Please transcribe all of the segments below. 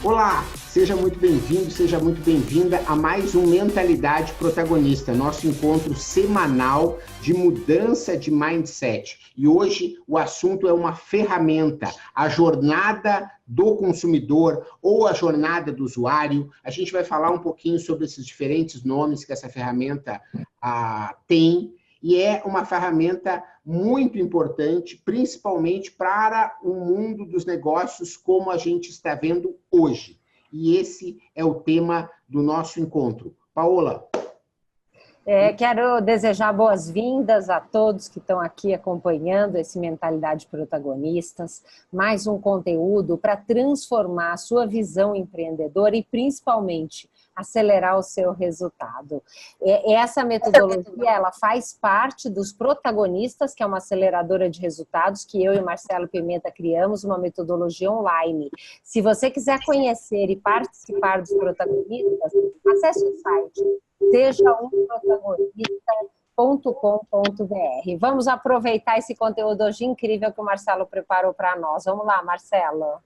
Olá, seja muito bem-vindo, seja muito bem-vinda a mais um Mentalidade Protagonista, nosso encontro semanal de mudança de mindset. E hoje o assunto é uma ferramenta, a jornada do consumidor ou a jornada do usuário. A gente vai falar um pouquinho sobre esses diferentes nomes que essa ferramenta tem. E é uma ferramenta muito importante, principalmente para o mundo dos negócios, como a gente está vendo hoje. E esse é o tema do nosso encontro. Paola. Quero desejar boas-vindas a todos que estão aqui acompanhando esse Mentalidade Protagonistas, mais um conteúdo para transformar a sua visão empreendedora e, principalmente, acelerar o seu resultado. Essa metodologia, ela faz parte dos Protagonistas, que é uma aceleradora de resultados que eu e Marcelo Pimenta criamos, uma metodologia online. Se você quiser conhecer e participar dos Protagonistas, acesse o site sejamprotagonista.com.br. Vamos aproveitar esse conteúdo hoje incrível que o Marcelo preparou para nós. Vamos lá, Marcelo.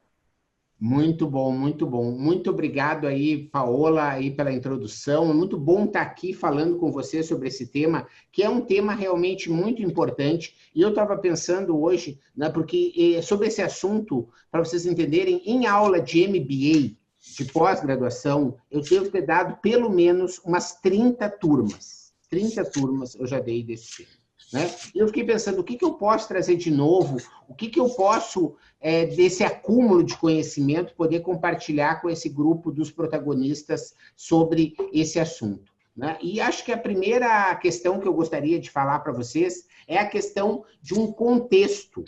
Muito bom, muito bom. Muito obrigado aí, Paola, aí pela introdução. É muito bom estar aqui falando com você sobre esse tema, que é um tema realmente muito importante. E eu estava pensando hoje, né, porque sobre esse assunto, para vocês entenderem, em aula de MBA, de pós-graduação, eu devo ter dado pelo menos umas 30 turmas. 30 turmas eu já dei desse tema. Né? E eu fiquei pensando, o que eu posso trazer de novo? O que eu posso, desse acúmulo de conhecimento, poder compartilhar com esse grupo dos protagonistas sobre esse assunto? Né? E acho que a primeira questão que eu gostaria de falar para vocês é a questão de um contexto.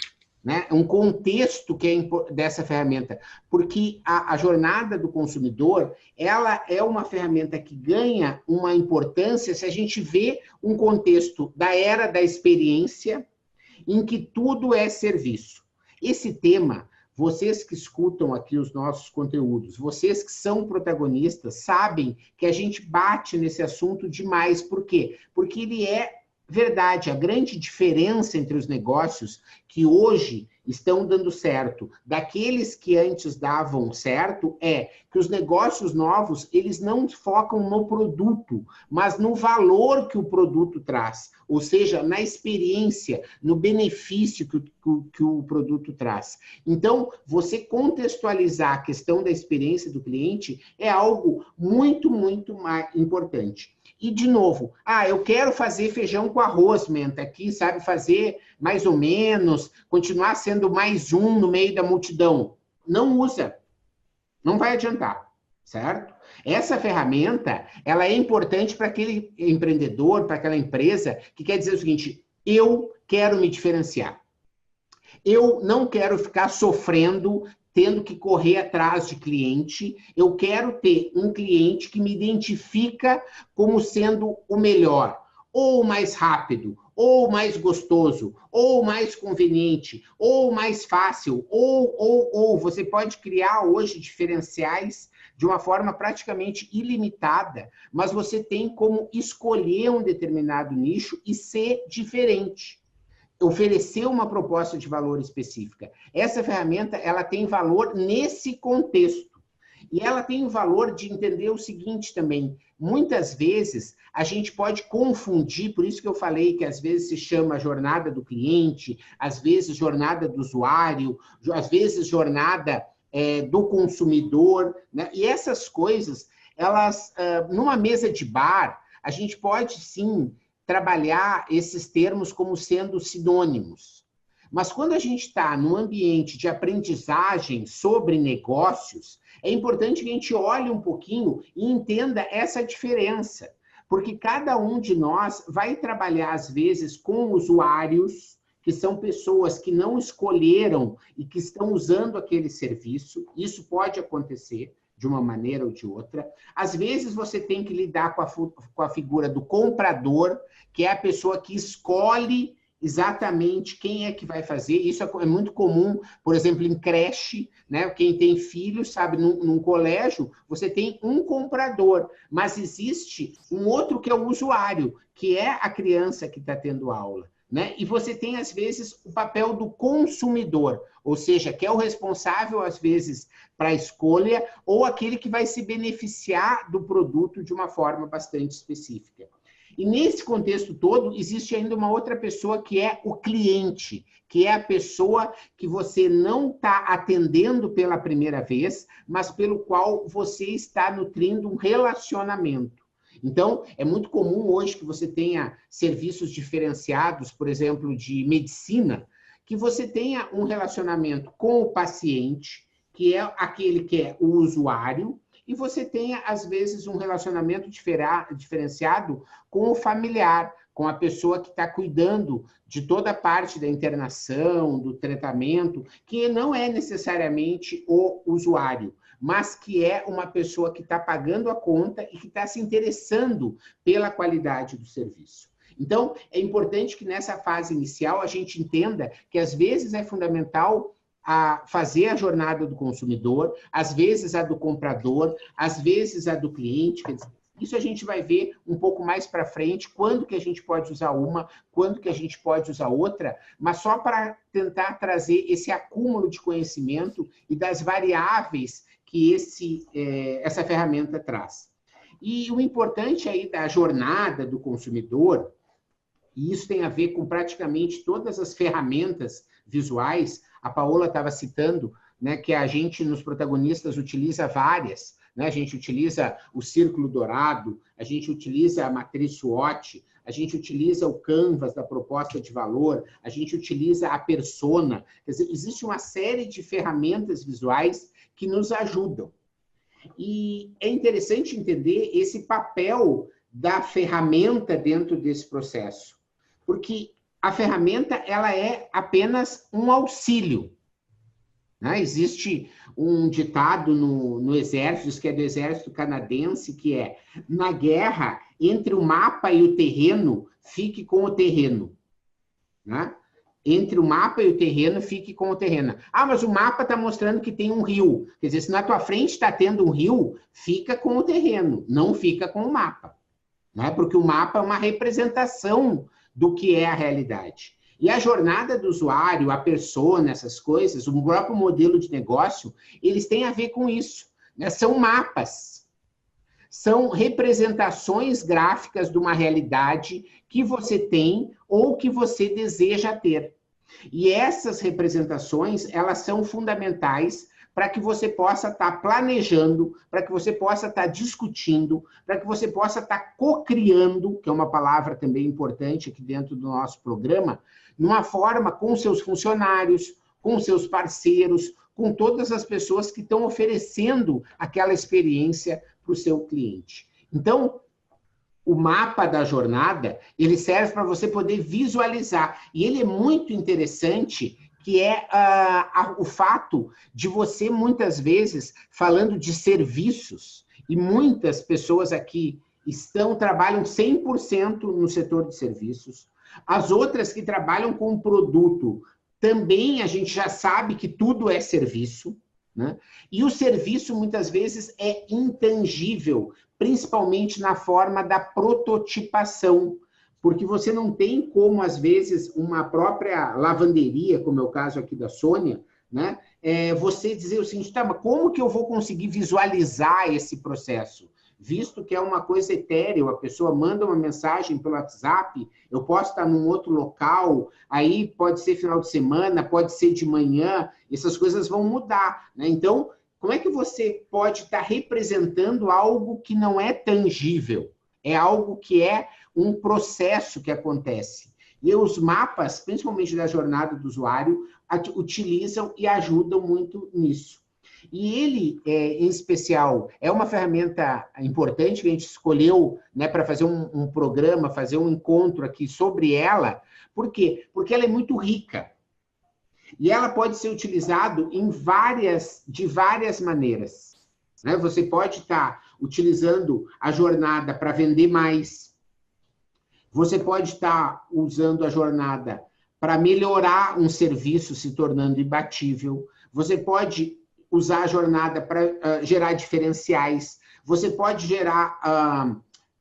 Né? Um contexto que é dessa ferramenta, porque a jornada do consumidor, ela é uma ferramenta que ganha uma importância se a gente vê um contexto da era da experiência, em que tudo é serviço. Esse tema, vocês que escutam aqui os nossos conteúdos, vocês que são protagonistas, sabem que a gente bate nesse assunto demais. Por quê? Porque ele é verdade, a grande diferença entre os negócios que hoje estão dando certo daqueles que antes davam certo é que os negócios novos, eles não focam no produto, mas no valor que o produto traz, ou seja, na experiência, no benefício que o produto traz. Então, você contextualizar a questão da experiência do cliente é algo muito, muito mais importante. E, de novo, eu quero fazer feijão com arroz, Menta, aqui, sabe, fazer mais ou menos, continuar sendo mais um no meio da multidão. Não usa. Não vai adiantar, certo? Essa ferramenta, ela é importante para aquele empreendedor, para aquela empresa que quer dizer o seguinte, eu quero me diferenciar. Eu não quero ficar sofrendo, tendo que correr atrás de cliente, eu quero ter um cliente que me identifica como sendo o melhor, ou mais rápido, ou mais gostoso, ou mais conveniente, ou mais fácil, ou você pode criar hoje diferenciais de uma forma praticamente ilimitada, mas você tem como escolher um determinado nicho e ser diferente. Oferecer uma proposta de valor específica. Essa ferramenta, ela tem valor nesse contexto. E ela tem o valor de entender o seguinte também, muitas vezes a gente pode confundir, por isso que eu falei que às vezes se chama jornada do cliente, às vezes jornada do usuário, às vezes jornada do consumidor, né? E essas coisas, elas, numa mesa de bar, a gente pode sim trabalhar esses termos como sendo sinônimos. Mas quando a gente está num ambiente de aprendizagem sobre negócios, é importante que a gente olhe um pouquinho e entenda essa diferença. Porque cada um de nós vai trabalhar, às vezes, com usuários, que são pessoas que não escolheram e que estão usando aquele serviço. Isso pode acontecer de uma maneira ou de outra. Às vezes você tem que lidar com a figura do comprador, que é a pessoa que escolhe exatamente quem é que vai fazer. Isso é muito comum, por exemplo, em creche, né? Quem tem filhos, sabe, num colégio, você tem um comprador, mas existe um outro que é o usuário, que é a criança que está tendo aula. né? E você tem, às vezes, o papel do consumidor, ou seja, que é o responsável, às vezes, para a escolha, ou aquele que vai se beneficiar do produto de uma forma bastante específica. E nesse contexto todo, existe ainda uma outra pessoa que é o cliente, que é a pessoa que você não está atendendo pela primeira vez, mas pelo qual você está nutrindo um relacionamento. Então, é muito comum hoje que você tenha serviços diferenciados, por exemplo, de medicina, que você tenha um relacionamento com o paciente, que é aquele que é o usuário, e você tenha, às vezes, um relacionamento diferenciado com o familiar, com a pessoa que está cuidando de toda a parte da internação, do tratamento, que não é necessariamente o usuário, mas que é uma pessoa que está pagando a conta e que está se interessando pela qualidade do serviço. Então, é importante que nessa fase inicial a gente entenda que às vezes é fundamental fazer a jornada do consumidor, às vezes a do comprador, às vezes a do cliente. Quer dizer, isso a gente vai ver um pouco mais para frente, quando que a gente pode usar uma, quando que a gente pode usar outra, mas só para tentar trazer esse acúmulo de conhecimento e das variáveis que essa ferramenta traz. E o importante aí da jornada do consumidor, e isso tem a ver com praticamente todas as ferramentas visuais. A Paola estava citando, né, que a gente, nos protagonistas, utiliza várias. Né? A gente utiliza o círculo dourado, a gente utiliza a matriz SWOT, a gente utiliza o canvas da proposta de valor, a gente utiliza a persona. Quer dizer, existe uma série de ferramentas visuais que nos ajudam. E é interessante entender esse papel da ferramenta dentro desse processo, porque a ferramenta ela é apenas um auxílio. Né? Existe um ditado no Exército, que é do Exército Canadense, que é: na guerra, entre o mapa e o terreno, fique com o terreno. Né? Entre o mapa e o terreno, fique com o terreno. Ah, mas o mapa está mostrando que tem um rio. Quer dizer, se na tua frente está tendo um rio, fica com o terreno, não fica com o mapa. Né? Porque o mapa é uma representação do que é a realidade. E a jornada do usuário, a persona, essas coisas, o próprio modelo de negócio, eles têm a ver com isso. Né? São mapas. São representações gráficas de uma realidade que você tem ou que você deseja ter. E essas representações, elas são fundamentais para que você possa estar planejando, para que você possa estar discutindo, para que você possa estar co-criando, que é uma palavra também importante aqui dentro do nosso programa, numa forma com seus funcionários, com seus parceiros, com todas as pessoas que estão oferecendo aquela experiência para o seu cliente. Então, o mapa da jornada, ele serve para você poder visualizar. E ele é muito interessante, que é o fato de você, muitas vezes, falando de serviços, e muitas pessoas aqui trabalham 100% no setor de serviços, as outras que trabalham com produto, também a gente já sabe que tudo é serviço, né? E o serviço, muitas vezes, é intangível, principalmente na forma da prototipação, porque você não tem como, às vezes, uma própria lavanderia, como é o caso aqui da Sônia, né? Você dizer o seguinte: tá, mas como que eu vou conseguir visualizar esse processo? Visto que é uma coisa etérea, a pessoa manda uma mensagem pelo WhatsApp, eu posso estar num outro local, aí pode ser final de semana, pode ser de manhã, essas coisas vão mudar, né? Então, como é que você pode estar representando algo que não é tangível? É algo que é um processo que acontece. E os mapas, principalmente da jornada do usuário, utilizam e ajudam muito nisso. E ele, em especial, é uma ferramenta importante que a gente escolheu, né, para fazer um programa, fazer um encontro aqui sobre ela. Por quê? Porque ela é muito rica. E ela pode ser utilizada de várias maneiras. Né? Você pode estar utilizando a jornada para vender mais. Você pode estar usando a jornada para melhorar um serviço se tornando imbatível. Você pode usar a jornada para gerar diferenciais. Você pode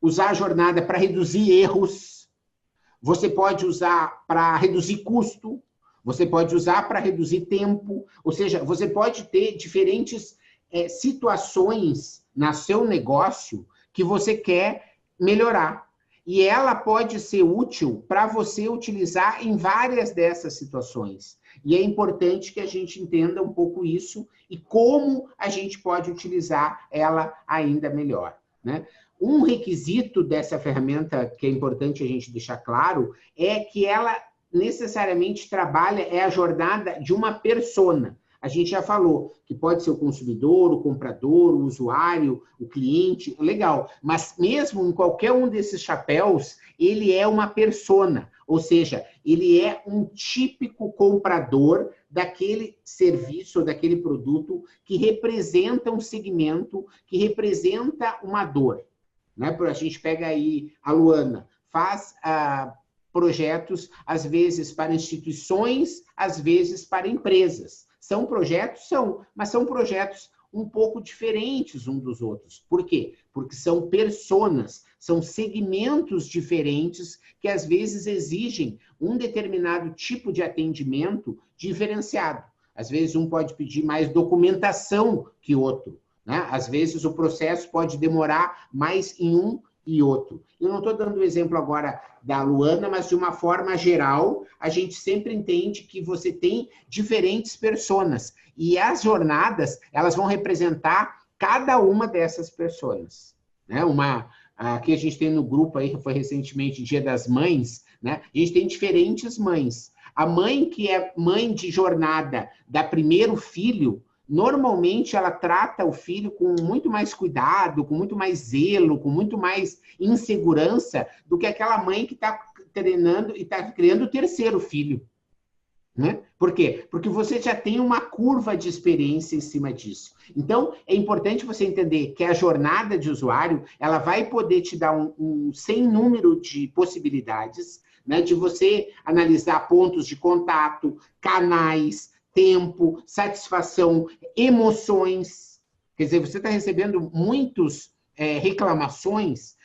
usar a jornada para reduzir erros. você pode usar para reduzir custo, você pode usar para reduzir tempo, ou seja, você pode ter diferentes situações no seu negócio que você quer melhorar. E ela pode ser útil para você utilizar em várias dessas situações. E é importante que a gente entenda um pouco isso e como a gente pode utilizar ela ainda melhor, né? Um requisito dessa ferramenta que é importante a gente deixar claro é que ela necessariamente trabalha a jornada de uma persona. A gente já falou que pode ser o consumidor, o comprador, o usuário, o cliente, legal. Mas mesmo em qualquer um desses chapéus, ele é uma persona, ou seja, ele é um típico comprador daquele serviço ou daquele produto que representa um segmento, que representa uma dor. Né? A gente pega aí a Luana, faz projetos, às vezes para instituições, às vezes para empresas. São projetos? São, mas são projetos um pouco diferentes uns dos outros. Por quê? Porque são personas, são segmentos diferentes que às vezes exigem um determinado tipo de atendimento diferenciado. Às vezes um pode pedir mais documentação que outro, né? Às vezes o processo pode demorar mais em um e outro. Eu não estou dando o exemplo agora da Luana, mas de uma forma geral, a gente sempre entende que você tem diferentes personas. E as jornadas, elas vão representar cada uma dessas personas. Né? Aqui a gente tem no grupo aí, que foi recentemente Dia das Mães, né? A gente tem diferentes mães. A mãe que é mãe de jornada da primeiro filho, normalmente ela trata o filho com muito mais cuidado, com muito mais zelo, com muito mais insegurança do que aquela mãe que está treinando e está criando o terceiro filho. Né? Por quê? Porque você já tem uma curva de experiência em cima disso. Então, é importante você entender que a jornada de usuário, ela vai poder te dar um sem número de possibilidades, né? De você analisar pontos de contato, canais, tempo, satisfação, emoções. Quer dizer, você está recebendo muitas reclamações,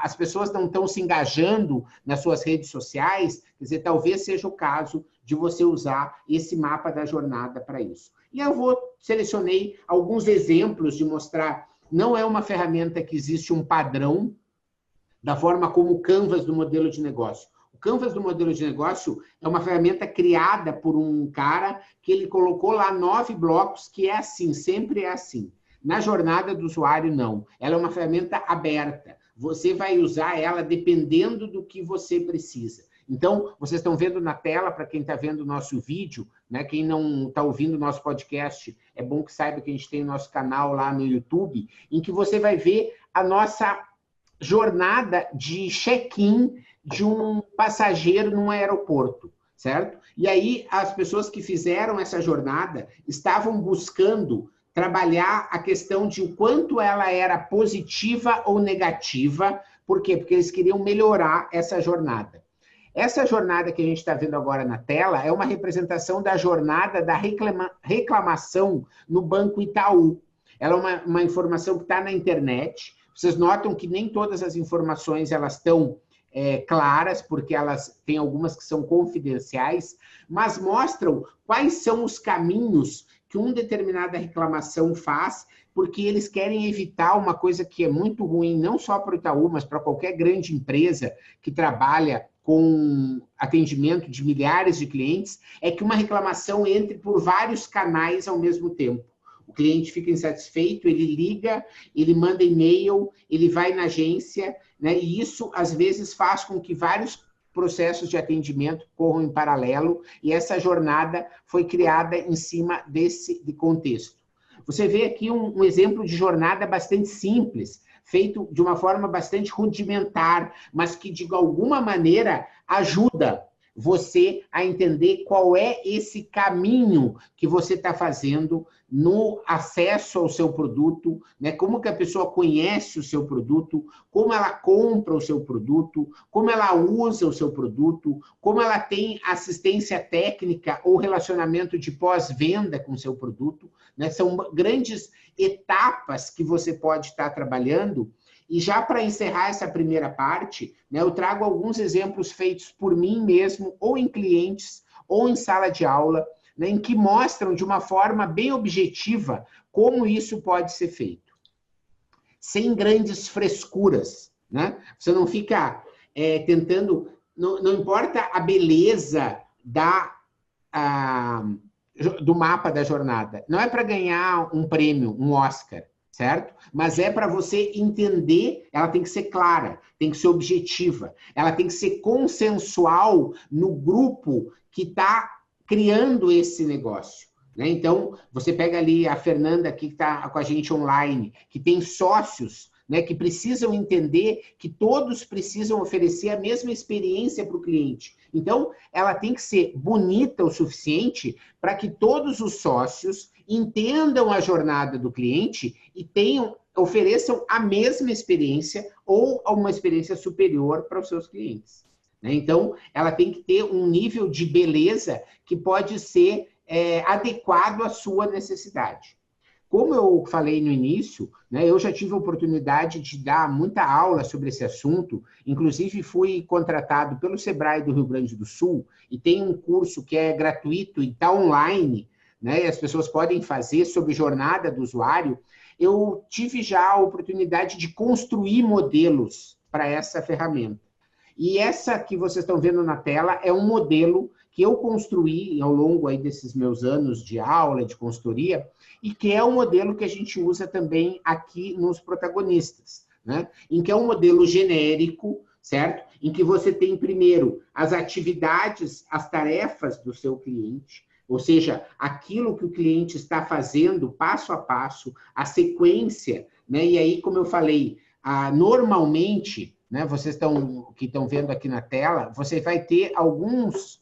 as pessoas não estão se engajando nas suas redes sociais, quer dizer, talvez seja o caso de você usar esse mapa da jornada para isso. E eu selecionei alguns exemplos de mostrar, não é uma ferramenta que existe um padrão da forma como o Canvas do modelo de negócio. O Canvas do modelo de negócio é uma ferramenta criada por um cara que ele colocou lá 9 blocos, que é assim, sempre é assim. Na jornada do usuário, não. Ela é uma ferramenta aberta. Você vai usar ela dependendo do que você precisa. Então, vocês estão vendo na tela, para quem está vendo o nosso vídeo, né? Quem não está ouvindo o nosso podcast, é bom que saiba que a gente tem o nosso canal lá no YouTube, em que você vai ver a nossa jornada de check-in de um passageiro num aeroporto, certo? E aí, as pessoas que fizeram essa jornada estavam buscando trabalhar a questão de o quanto ela era positiva ou negativa. Por quê? Porque eles queriam melhorar essa jornada. Essa jornada que a gente está vendo agora na tela é uma representação da jornada da reclamação no Banco Itaú. Ela é uma informação que está na internet. Vocês notam que nem todas as informações elas estão claras, porque elas têm algumas que são confidenciais, mas mostram quais são os caminhos que uma determinada reclamação faz, porque eles querem evitar uma coisa que é muito ruim, não só para o Itaú, mas para qualquer grande empresa que trabalha com atendimento de milhares de clientes, é que uma reclamação entre por vários canais ao mesmo tempo. O cliente fica insatisfeito, ele liga, ele manda e-mail, ele vai na agência, né? E isso, às vezes, faz com que vários processos de atendimento corram em paralelo, e essa jornada foi criada em cima desse contexto. Você vê aqui um exemplo de jornada bastante simples, feito de uma forma bastante rudimentar, mas que, de alguma maneira, ajuda você a entender qual é esse caminho que você está fazendo no acesso ao seu produto, né? Como que a pessoa conhece o seu produto, como ela compra o seu produto, como ela usa o seu produto, como ela tem assistência técnica ou relacionamento de pós-venda com o seu produto, né? São grandes etapas que você pode estar trabalhando E já para encerrar essa primeira parte, né, eu trago alguns exemplos feitos por mim mesmo, ou em clientes, ou em sala de aula, né, em que mostram de uma forma bem objetiva como isso pode ser feito. Sem grandes frescuras, né? Você não fica tentando... Não importa a beleza do mapa da jornada. Não é para ganhar um prêmio, um Oscar, certo? Mas é para você entender, ela tem que ser clara, tem que ser objetiva, ela tem que ser consensual no grupo que está criando esse negócio. Né? Então, você pega ali a Fernanda aqui, que está com a gente online, que tem sócios, né, que precisam entender que todos precisam oferecer a mesma experiência para o cliente. Então, ela tem que ser bonita o suficiente para que todos os sócios entendam a jornada do cliente e ofereçam a mesma experiência ou uma experiência superior para os seus clientes. Né? Então, ela tem que ter um nível de beleza que pode ser adequado à sua necessidade. Como eu falei no início, né, eu já tive a oportunidade de dar muita aula sobre esse assunto, inclusive fui contratado pelo Sebrae do Rio Grande do Sul, e tem um curso que é gratuito e está online, né, e as pessoas podem fazer sobre jornada do usuário. Eu tive já a oportunidade de construir modelos para essa ferramenta. E essa que vocês estão vendo na tela é um modelo que eu construí ao longo aí desses meus anos de aula, de consultoria, e que é um modelo que a gente usa também aqui nos protagonistas, né? Em que é um modelo genérico, certo? Em que você tem primeiro as atividades, as tarefas do seu cliente, ou seja, aquilo que o cliente está fazendo passo a passo, a sequência, né? E aí, como eu falei, normalmente, né, vocês que estão vendo aqui na tela, você vai ter alguns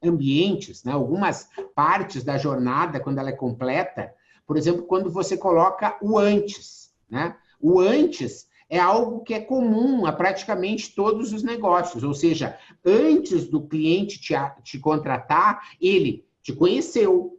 ambientes, né, algumas partes da jornada, quando ela é completa, por exemplo, quando você coloca o antes. Né? O antes é algo que é comum a praticamente todos os negócios, ou seja, antes do cliente te contratar, ele te conheceu,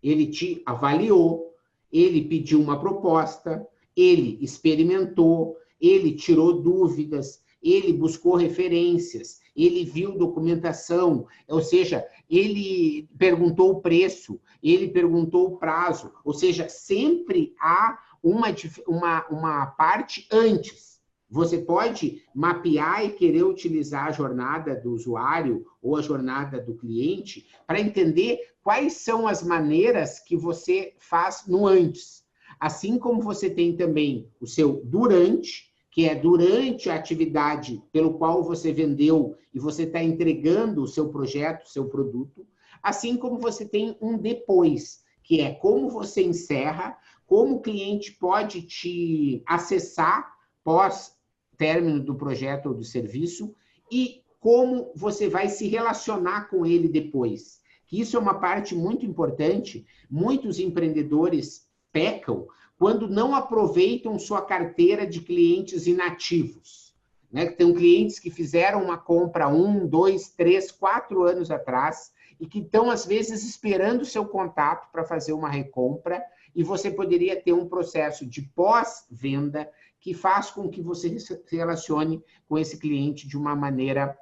ele te avaliou, ele pediu uma proposta, ele experimentou, ele tirou dúvidas, ele buscou referências, ele viu documentação, ou seja, ele perguntou o preço, ele perguntou o prazo, ou seja, sempre há uma parte antes. Você pode mapear e querer utilizar a jornada do usuário ou a jornada do cliente para entender quais são as maneiras que você faz no antes. Assim como você tem também o seu durante, que é durante a atividade pelo qual você vendeu e você está entregando o seu projeto, o seu produto, assim como você tem um depois, que é como você encerra, como o cliente pode te acessar pós término do projeto ou do serviço e como você vai se relacionar com ele depois. Que isso é uma parte muito importante. Muitos empreendedores pecam quando não aproveitam sua carteira de clientes inativos. Né? Tem clientes que fizeram uma compra 1, 2, 3, 4 anos atrás e que estão, às vezes, esperando o seu contato para fazer uma recompra e você poderia ter um processo de pós-venda que faz com que você se relacione com esse cliente de uma maneira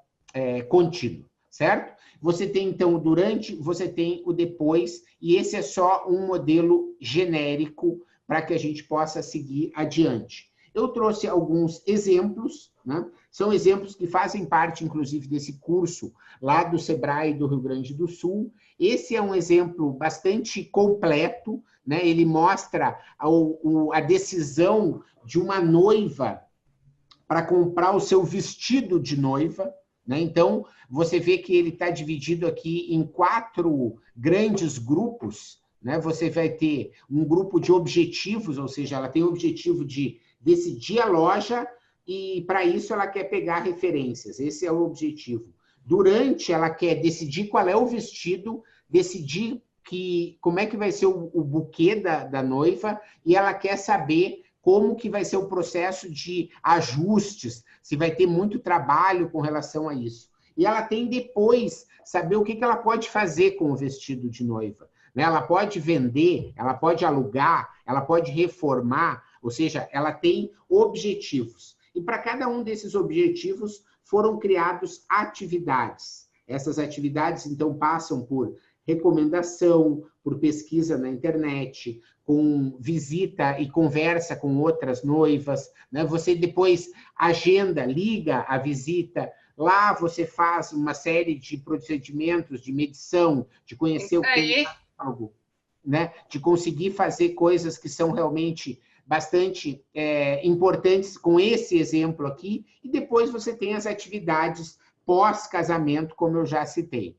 contínua, certo? Você tem, então, o durante, você tem o depois, e esse é só um modelo genérico para que a gente possa seguir adiante. Eu trouxe alguns exemplos, né? São exemplos que fazem parte, inclusive, desse curso lá do Sebrae do Rio Grande do Sul. Esse é um exemplo bastante completo, né? Ele mostra a decisão de uma noiva para comprar o seu vestido de noiva, né? Então, você vê que ele está dividido aqui em 4 grandes grupos, né? Você vai ter um grupo de objetivos, ou seja, ela tem o objetivo de decidir a loja e, para isso, ela quer pegar referências. Esse é o objetivo. Durante, ela quer decidir qual é o vestido, decidir como é que vai ser o buquê da noiva e ela quer saber como que vai ser o processo de ajustes, se vai ter muito trabalho com relação a isso. E ela tem depois saber o que ela pode fazer com o vestido de noiva. Ela pode vender, ela pode alugar, ela pode reformar, ou seja, ela tem objetivos. E para cada um desses objetivos foram criados atividades. Essas atividades, então, passam por recomendação, por pesquisa na internet, com visita e conversa com outras noivas, né? Você depois agenda, liga a visita, lá você faz uma série de procedimentos de medição, de conhecer o algo, né? De conseguir fazer coisas que são realmente bastante importantes com esse exemplo aqui, e depois você tem as atividades pós-casamento, como eu já citei.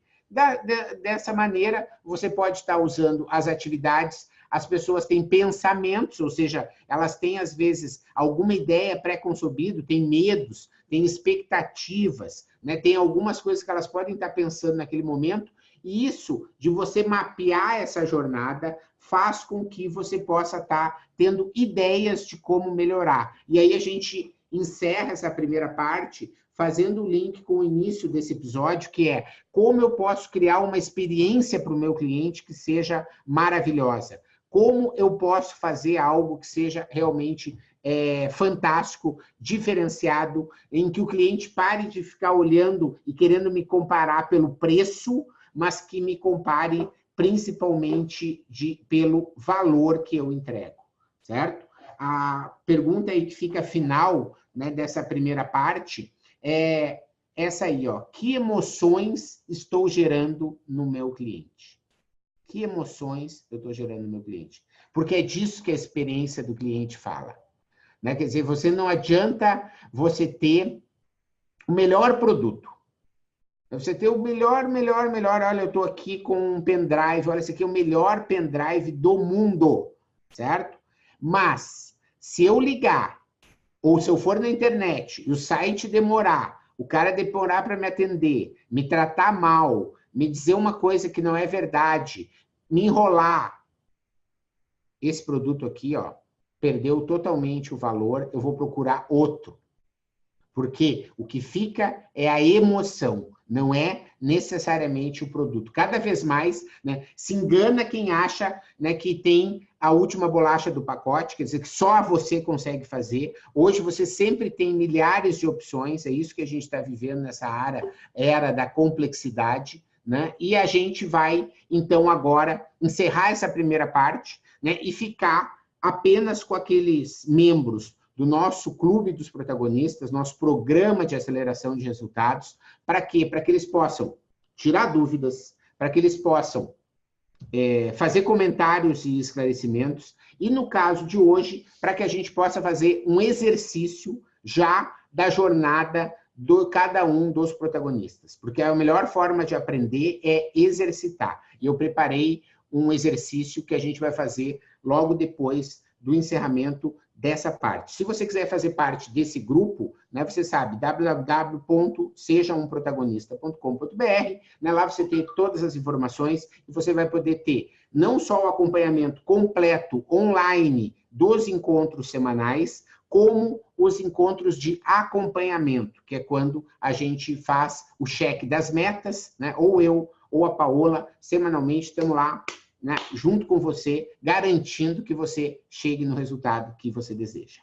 Dessa maneira, você pode estar usando as atividades, as pessoas têm pensamentos, ou seja, elas têm, às vezes, alguma ideia pré-concebida, têm medos, têm expectativas, né? Tem algumas coisas que elas podem estar pensando naquele momento, e isso, de você mapear essa jornada, faz com que você possa estar tendo ideias de como melhorar. E aí a gente encerra essa primeira parte fazendo o link com o início desse episódio, que é como eu posso criar uma experiência para o meu cliente que seja maravilhosa. Como eu posso fazer algo que seja realmente fantástico, diferenciado, em que o cliente pare de ficar olhando e querendo me comparar pelo preço, mas que me compare principalmente pelo valor que eu entrego, certo? A pergunta aí que fica final, né, dessa primeira parte é essa aí, ó. Que emoções estou gerando no meu cliente? Que emoções eu estou gerando no meu cliente? Porque é disso que a experiência do cliente fala, né? Quer dizer, você não adianta você ter o melhor produto. Você ter o melhor. Olha, eu estou aqui com um pendrive. Olha, esse aqui é o melhor pendrive do mundo, certo? Mas, se eu ligar, ou se eu for na internet e o site demorar, o cara demorar para me atender, me tratar mal, me dizer uma coisa que não é verdade, me enrolar, esse produto aqui, ó, perdeu totalmente o valor, eu vou procurar outro. Porque o que fica é a emoção, não é necessariamente o produto. Cada vez mais, né, se engana quem acha, né, que tem a última bolacha do pacote, quer dizer, que só você consegue fazer. Hoje você sempre tem milhares de opções, é isso que a gente está vivendo nessa era da complexidade, né? E a gente vai, então, agora encerrar essa primeira parte, né, e ficar apenas com aqueles membros do nosso Clube dos Protagonistas, nosso programa de aceleração de resultados. Para quê? Para que eles possam tirar dúvidas, para que eles possam fazer comentários e esclarecimentos, e no caso de hoje, para que a gente possa fazer um exercício já da jornada de cada um dos protagonistas, porque a melhor forma de aprender é exercitar. E eu preparei um exercício que a gente vai fazer logo depois do encerramento dessa parte. Se você quiser fazer parte desse grupo, né, você sabe, www.sejaumprotagonista.com.br, né, lá você tem todas as informações e você vai poder ter não só o acompanhamento completo online dos encontros semanais, como os encontros de acompanhamento, que é quando a gente faz o cheque das metas, né, ou eu ou a Paola, semanalmente, estamos lá, né, junto com você, garantindo que você chegue no resultado que você deseja.